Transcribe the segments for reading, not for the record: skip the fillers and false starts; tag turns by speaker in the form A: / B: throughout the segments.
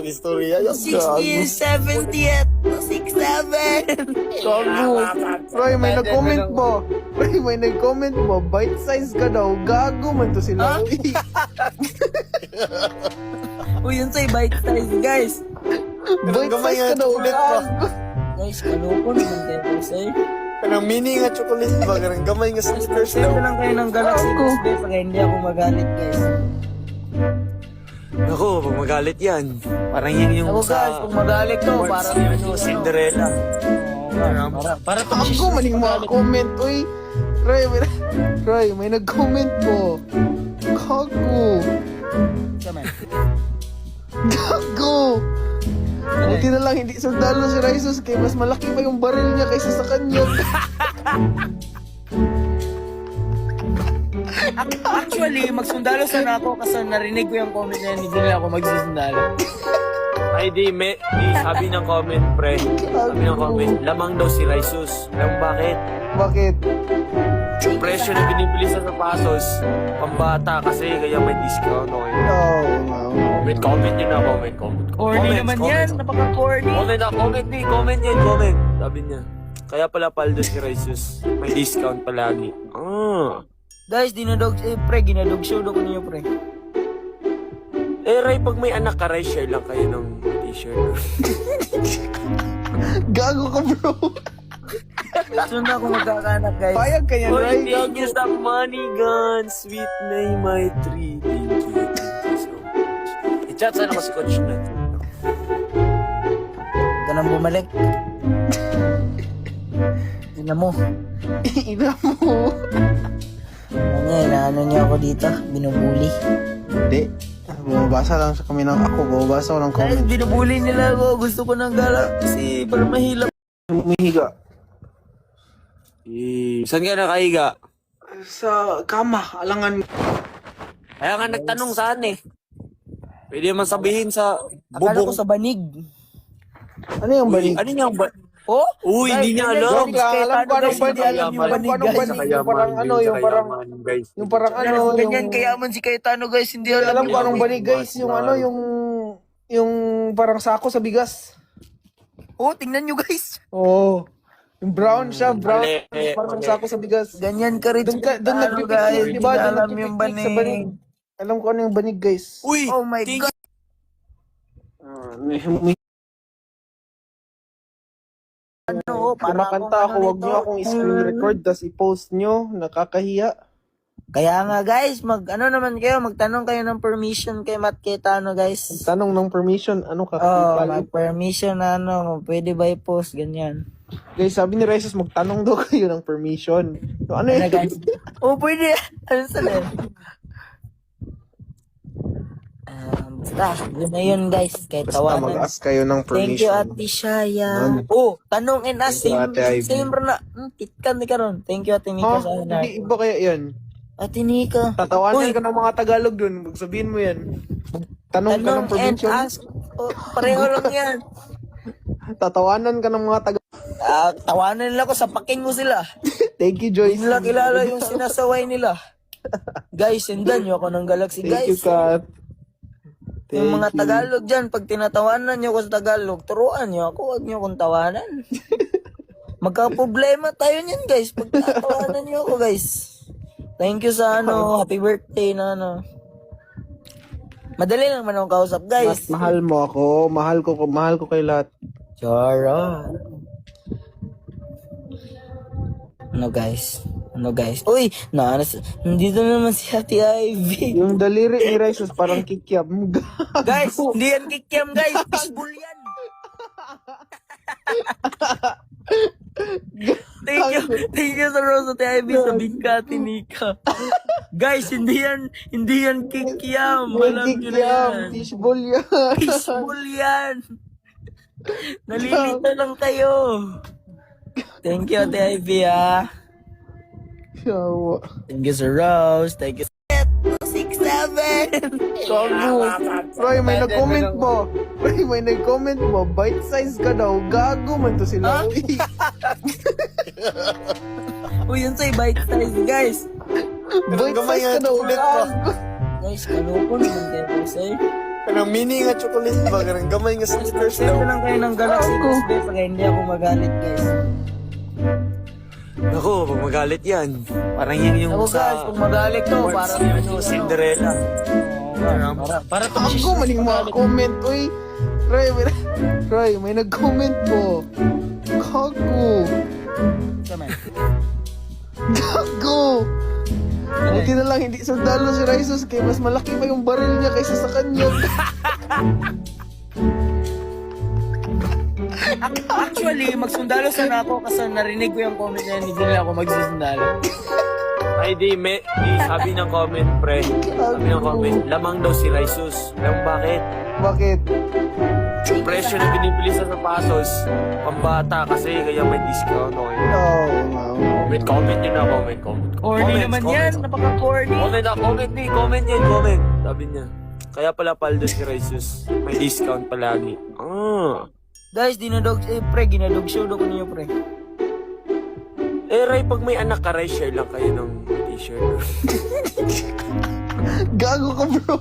A: istorya.
B: 60th, 70th, 67.
C: Gago. Roy, may nag-comment po. Roy, may nag-comment po. Bite size ka daw. Gago man to sila.
B: Uy, yun sa'y bite size, guys.
C: Bite size ka daw. Gago.
B: Guys, kaloko naman kayo po sa'yo.
A: Kanang mini nga chocolate ba? Kanang gamay nga sneakers
B: Send
A: daw.
B: lang kayo ng Galaxy Display para hindi ako magalit, guys.
A: Ako, pag magalit yan. Parang yan yung
B: Ako, guys, kung magalit to, parang
A: Cinderella.
B: Para
C: Ako, maning mga comment. Uy, Roy, may nag-comment po. Gago. Gago. Buti na lang hindi sundalo si Raisus kay mas malaki pa yung baril niya kaysa sa kanya.
B: Actually, magsundalo sana ako kasi narinig ko yung comment niya, hindi nila ako magsusundalo.
A: Ay di, sabi ng comment, pre. Sabi ng comment, lamang daw si Raisus. Alam bakit?
C: Bakit?
A: Yung presyo na binibili sa sapatos, pambata kasi kaya may discount. Okay. Comment nyo na, comment.
B: Corny naman yan, napaka-corny.
A: Comment yan. Sabi niya. Kaya pala paldo si Raisus. May discount palagi.
B: Guys, ginadog show ko niyo, pre.
A: Ray, pag may anak ka, Ray, share lang kayo ng t-shirt.
C: Gago ka, bro.
B: Sunod ako magkakanak, guys.
C: Payag ka yan,
A: Hoy,
C: Ray.
A: thank you sa money gun. Sweet Nay my tree. Thank you so much. I-chat sana ko si Coach na.
B: Huwag ka nang bumalik. Ina mo.
C: Ina mo.
B: Ano niya ako dito? Binubuli.
C: Hindi. Bumabasa lang sa kami ng ako. Bumabasa ko ng
B: Guys,
C: comment.
B: binubuli nila ako. Gusto ko ng Galaxy para mahilap.
C: Umihiga.
A: Saan ka nakahiga?
C: Sa kama. Alangan.
A: Kaya nga nagtanong saan eh. Pwede naman sabihin sa
B: Akala ko
A: bubong.
B: sa banig.
C: Ano yung banig?
A: Ano yung
B: Oh?
A: Uy, hindi niya alam.
C: Alam ko anong banig.
B: Alam yung
C: Alam ko
B: banig,
C: anong
B: guys.
C: banig. Yung parang ano, yung parang... Yung parang ano,
B: Ganyan
C: yung...
B: kayaman si Cayetano, guys. Hindi
C: Alam ko anong banig, guys. Yung ano, yung parang sako sa bigas.
B: Oh, tingnan nyo, guys.
C: Oo. Yung brown siya, brown.
A: Mali.
C: Parang sako sa bigas.
B: Ganyan ka rin.
C: Doon nagpipiknik, di ba? Doon nagpipiknik sa banig. Alam ko ano yung banig, guys.
A: Uy!
B: Oh my God. Ano,
C: Kumakanta ako, wag nyo akong screen record, tas i-post nyo. Nakakahiya.
B: Kaya nga, guys, naman kayo, magtanong kayo ng permission kay Matt Cayetano, guys.
C: Tanong ng permission, ano ka?
B: Oh, mag-permission na pwede ba i-post, ganyan.
C: Guys, sabi ni Raisus, magtanong daw kayo ng permission. So, ano yun?
B: Guys? Oh, pwede. Ano sila? Basta, yun na yun, guys. Kahit
C: Basta
B: tawanan.
C: mag-ask kayo ng
B: Thank you,
C: permission.
B: Ate Shaya. Oh, tanong and ask.
C: Thank you, Ate Ivy.
B: Same na. Kitkan ni karon. Thank you, Ate Mika,
C: Ha?
B: sa hanar.
C: Hindi iba kaya yan?
B: Ate Nika.
C: Tatawanan
B: Uy,
C: ka ng mga Tagalog dun. Sabihin mo yan. Tanong ka ng
B: tanong and
C: permission.
B: ask. Oh, pareho lang yan.
C: Tatawanan ka ng mga Tagalog.
B: Tawanan nila ko, sapakin mo sila.
C: Thank you, Joyce.
B: Hindi nila kilala yung sinasaway nila. Guys, sendan nyo ako ng Galaxy,
C: Thank you,
B: guys.
C: Kat.
B: Yung mga
C: Thank you.
B: Tagalog dyan, pag tinatawanan nyo ko sa Tagalog, turuan nyo ako, huwag nyo kong tawanan. Magka-problema tayo niyan, guys, pag tinatawanan nyo ako, guys. Thank you sa happy birthday na Madali lang man akong kausap, guys.
C: Mas mahal mo ako. Mahal ko kay lahat.
B: Chara. Ano, guys? Uy, nandito naman si Ate Ivy.
C: Yung daliri ni Raisus parang kikiam.
B: Guys, hindi yan kikiam, guys. Fishbowl yan. Thank you sa Rose Ate Ivy sa bingka, Ate Nika. Guys, hindi yan kikiam. Alam nyo na yan.
C: Fishball yan.
B: Fishbowl yan. Nalilito lang kayo. Thank you, Ate Ivy, ha.
C: Yawa.
B: Thank you, Sir Rose. Thank you. 6-7.
C: Gago. Roy, may nag-comment po. Roy, may nag-comment po. Bite size ka daw. Gago man to sila.
B: Uy, yun sa'y bite size, guys.
C: Bite size ka daw. Gago.
B: Guys, kaloko naman kayo, sa'yo.
C: Kanang mini nga chocolate ba? Kanang gamay nga sneakers
B: Send
C: daw.
B: lang kayo ng Galaxy
C: Ako.
B: Display pag hindi ako magalit, guys.
A: Ako, pag magalit yan. Parang yan yung
B: Ako guys, kung magalit to,
A: Words
B: para
A: ni Cinderella.
B: para to
C: Ako maning mga comment, uy. Roy, may nag-comment po. Gago. Gago. Buti na lang hindi sundalo si Raisus kaya mas malaki pa yung baril niya kaysa sa kanya.
B: Actually, magsundalo sana ako kasi narinig ko yung comment niya, hindi nila ako magsusundalo.
A: Ay di, sabi ng comment, pre. Sabi ng comment, lamang daw si Raisus. Alam mo bakit?
C: Bakit?
A: Yung presyo na binibili sa sapatos, pambata kasi kaya may discount. Okay. Comment nyo na, comment.
B: Corny naman yan, napaka-corny.
A: Comment yan. Sabi niya. Kaya pala paldo si Raisus. May discount palagi.
B: Guys, pre, ginadog show ko niyo, pre.
A: Eh, Ray, pag may anak ka, Ray, share lang kayo ng t-shirt.
C: Gago ka, bro.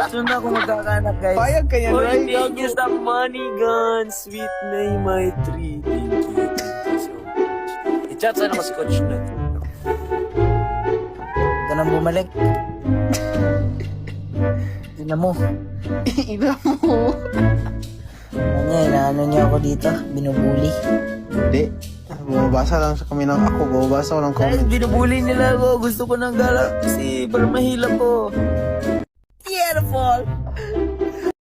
B: Sunod ako magkakanak, guys.
C: Payag ka yan,
A: Oy,
C: Ray.
A: thank you
C: Gago.
A: sa money gun. Sweet May my tree. Thank you so much. I-chat sana ko si Coach na.
B: Ito nang bumalik. Tingnan mo.
C: Ina mo.
B: Inaano niya ako dito. Binubuli.
C: Hindi. Bumabasa lang sa kami ng ako. Bumabasa ko ng
B: Guys,
C: comment.
B: binubuli nila ako. Gusto ko ng Galaxy para mahila ko. Beautiful.